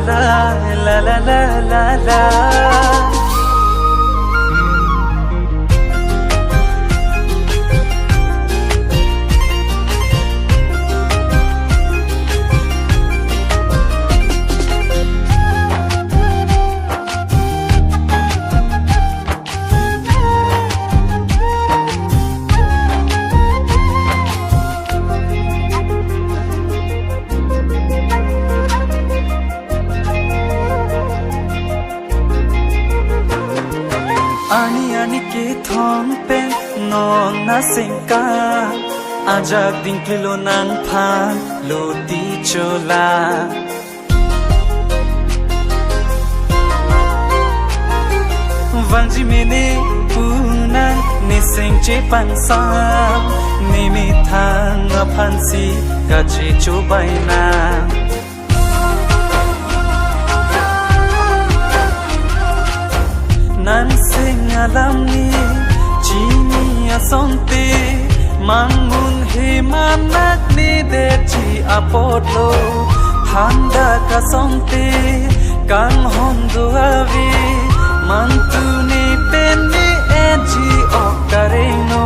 la la la la la la. Ani ke thong pen non na singka ajak ding kilo nang phan lo ti chola Vanji mene punan ni sing che pan sa ni mi thang a phan si ka che cho bai na Nan sing alam ni chini asonte mangun he manak ni de chi apotlo thanda ka sonte kan hondo avi mantu ni penni eji okareno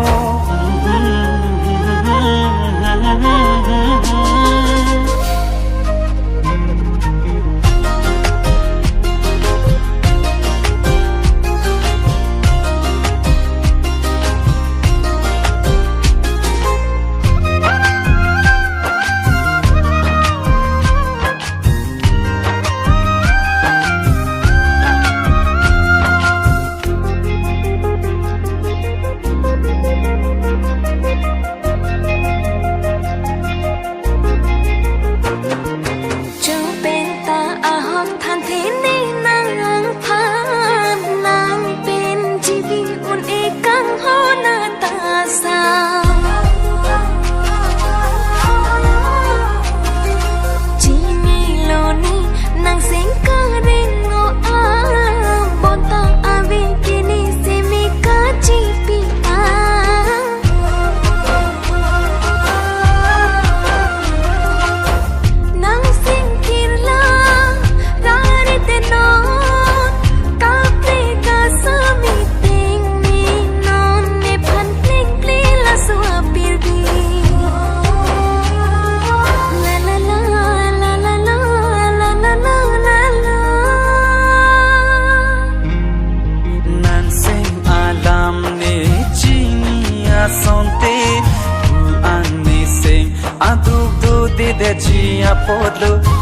Sonte, bu ang ni sing, aduk du di de chi apotlo.